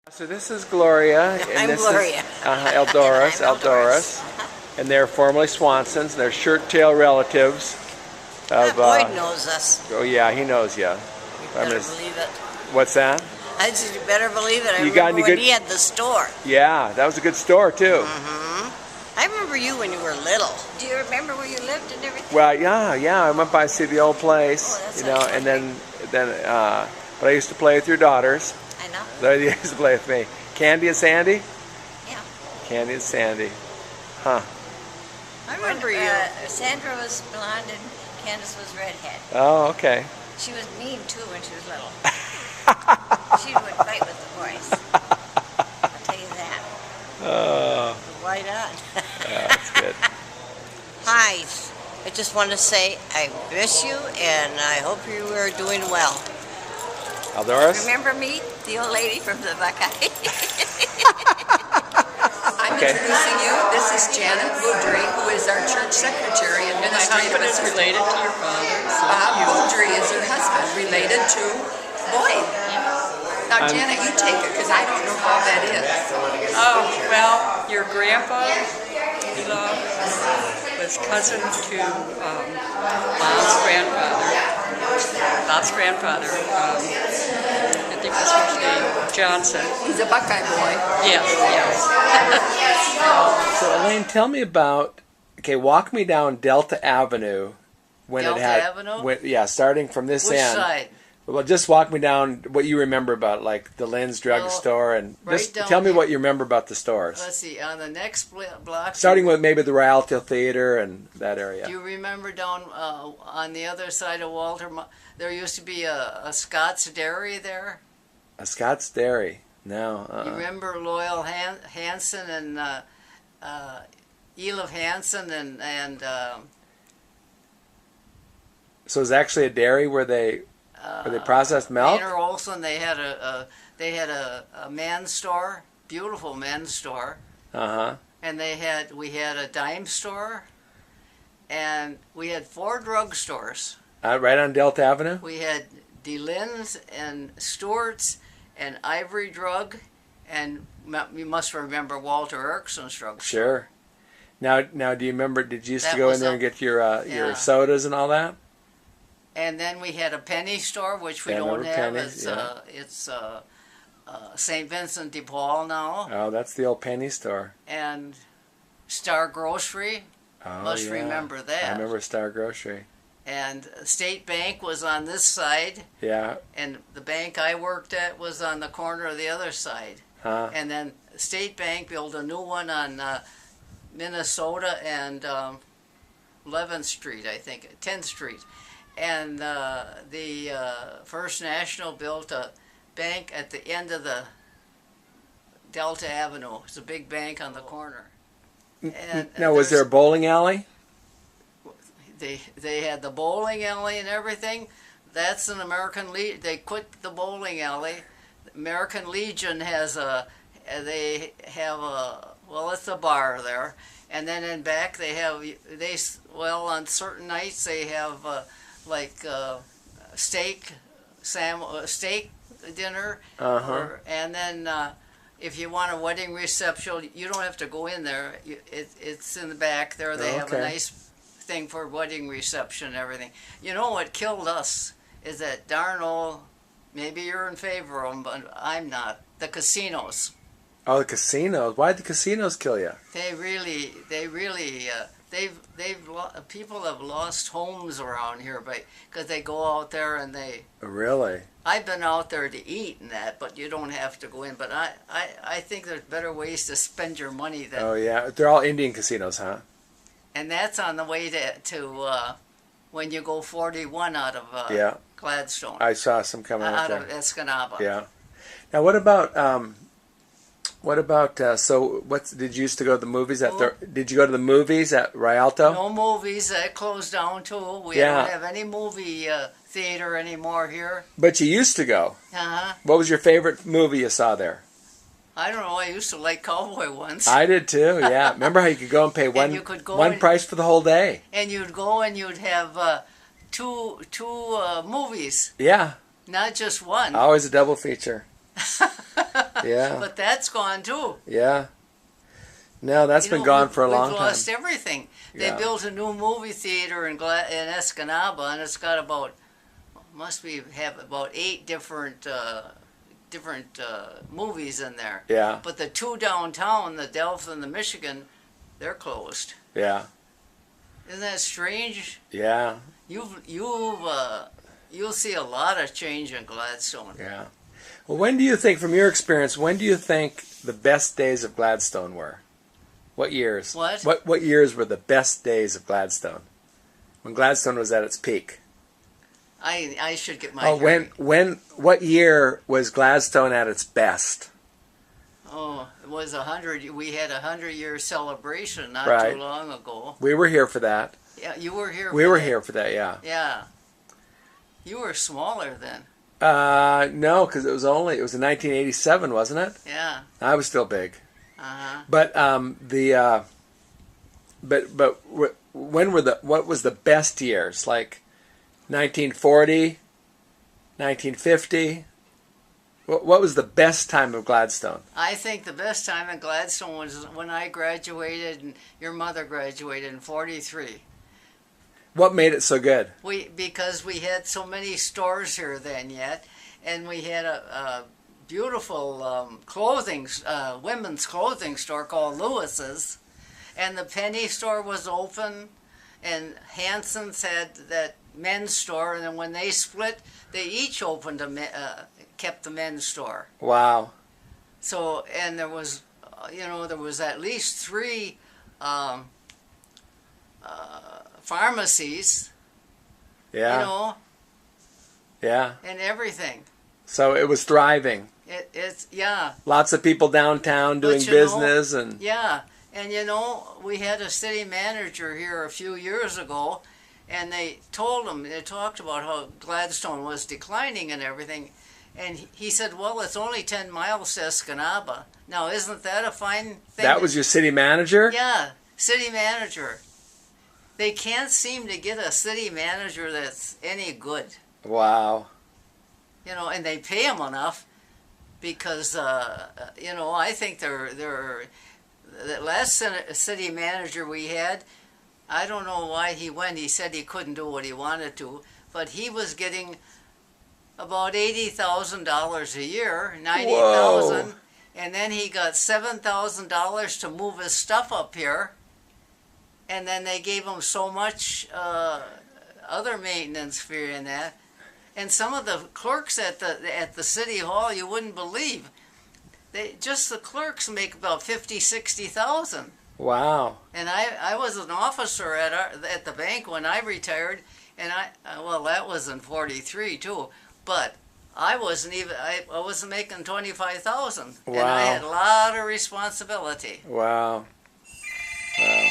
So this is Gloria, and I'm this Gloria. is Eldoris, I'm Eldoris. and they're formerly Swansons. They're shirt-tail relatives of. Boyd knows us. Oh yeah, he knows you. You better believe it. What's that? I said you better believe it. I You got remember any when good- he had the store. Yeah, that was a good store too. I remember you when you were little. Do you remember where you lived and everything? Well, yeah. I went by to see the old place, Oh, that's and nice. but I used to play with your daughters. I know. They used to play with me. Candy and Sandy. Yeah. Candy and Sandy. Huh. I remember you. Sandra was blonde and Candace was redhead. Oh, okay. She was mean too when she was little. She would fight with the boys. I'll tell you that. Oh, Why not? yeah, that's good. Hi. I just want to say I miss you and I hope you are doing well. Eldoris. Remember me, the old lady from the Buckeye? I'm Okay. introducing you. This is Janet Boudry, who is our church secretary and My husband is administrative assistant. related to your father. So Bob you. Boudry is her husband, related to Boyd. Now, Janet, you take it, because I don't know how that is. Oh, well, your grandpa, Eli, was cousin to Bob's grandfather. Bob's grandfather, I think was his name, Johnson. He's a Buckeye boy. Yes. So Elaine, tell me about. Okay, walk me down Delta Avenue when Delta it had. Avenue? Starting from this Which end. side? Well, just walk me down what you remember about, like the Lynn's drugstore, and right just down tell me here. what you remember about the stores. Let's see, on the next block. Starting with maybe the Rialto Theater and that area. Do you remember down on the other side of Walter, there used to be a Scott's Dairy there? A Scott's Dairy. No. You remember Loyal Hansen and Elif Hansen and So it was actually a dairy where they processed milk. Maynard Olson, they had a men's store, beautiful men's store, and we had a dime store, and we had 4 drugstores. Right on Delta Avenue. We had DeLynne's and Stewart's and Ivory Drug, and you must remember Walter Erickson's drugstore. Sure. Now, do you remember? Did you used to That go in was there a- and get your yeah. sodas and all that? And then we had a penny store, which we Yeah, I don't remember have. pennies, It's St. Vincent de Paul now, Oh, that's the old penny store. and Star Grocery. Oh, Must yeah. remember that. I remember Star Grocery. And State Bank was on this side, Yeah. and the bank I worked at was on the corner of the other side. Huh. And then State Bank built a new one on Minnesota and 11th Street, I think, 10th Street. And the First National built a bank at the end of the Delta Avenue. It's a big bank on the corner. And Now, was there a bowling alley? They had the bowling alley and everything. That's an American Legion. They quit the bowling alley. American Legion has it's a bar there. And then in back they have, on certain nights they have steak dinner. And then if you want a wedding reception, you don't have to go in there. It's in the back there. They have a Okay. nice thing for wedding reception and everything. You know what killed us is that darn old, maybe you're in favor of them, but I'm not, the casinos. Oh, the casinos. Why did the casinos kill you? People have lost homes around here because they go out there and Really? I've been out there to eat and that, but you don't have to go in. But I think there's better ways to spend your money than. Oh, yeah. They're all Indian casinos, huh? And that's on the way to when you go 41 out of Yeah. Gladstone. I saw some coming out out of there. Escanaba. Yeah. Now, what about did you used to go to the movies did you go to the movies at Rialto? No movies. That closed down too. We Yeah. don't have any movie theater anymore here. But you used to go. Uh-huh. What was your favorite movie you saw there? I don't know. I used to like cowboy ones. I did too, yeah. Remember how you could go and pay you could go one and- price for the whole day? And you'd go and you'd have two movies, Yeah. not just one. Always a double feature. Yeah. But that's gone too. Yeah. No, that's been gone for a long time. We've lost everything. They Yeah. built a new movie theater in Escanaba, and it's got have about 8 different movies in there. Yeah. But the 2 downtown, the Delft and the Michigan, they're closed. Yeah. Isn't that strange? Yeah. You'll see a lot of change in Gladstone. Yeah. Well, when do you think, from your experience, when do you think the best days of Gladstone were? What years? What? What years were the best days of Gladstone? When Gladstone was at its peak? I should get my hearing. What year was Gladstone at its best? Oh, it was 100. We had a 100-year celebration not Right. too long ago. We were here for that. Yeah, you were here. We for were that. here for that, yeah. Yeah. You were smaller then. No, because it was in 1987, wasn't it? Yeah. I was still big. Uh-huh. But what was the best years? Like 1940, 1950? What was the best time of Gladstone? I think the best time in Gladstone was when I graduated and your mother graduated in 43. What made it so good? Because we had so many stores here then yet, and we had a beautiful women's clothing store called Lewis's, and the penny store was open, and Hanson's had that men's store, and then when they split, they each opened kept the men's store. Wow. So, and there was at least 3 pharmacies, Yeah. Yeah. and everything. So it was thriving. It's yeah. Lots of people downtown doing But business and Yeah, and we had a city manager here a few years ago, and they talked about how Gladstone was declining and everything, and he said, well, it's only 10 miles to Escanaba. Now, isn't that a fine thing? that was your city manager? Yeah, city manager. They can't seem to get a city manager that's any good. Wow. And they pay them enough because, I think the last city manager we had, I don't know why he went. He said he couldn't do what he wanted to, but he was getting about $80,000 a year, $90,000, and then he got $7,000 to move his stuff up here, and then they gave him so much other maintenance fee and that. And some of the clerks at the city hall, you wouldn't believe, the clerks make about $50,000-$60,000. Wow. And I was an officer at the bank when I retired, and that was in 43 too. But I wasn't making $25,000, Wow. and I had a lot of responsibility. Wow. Wow.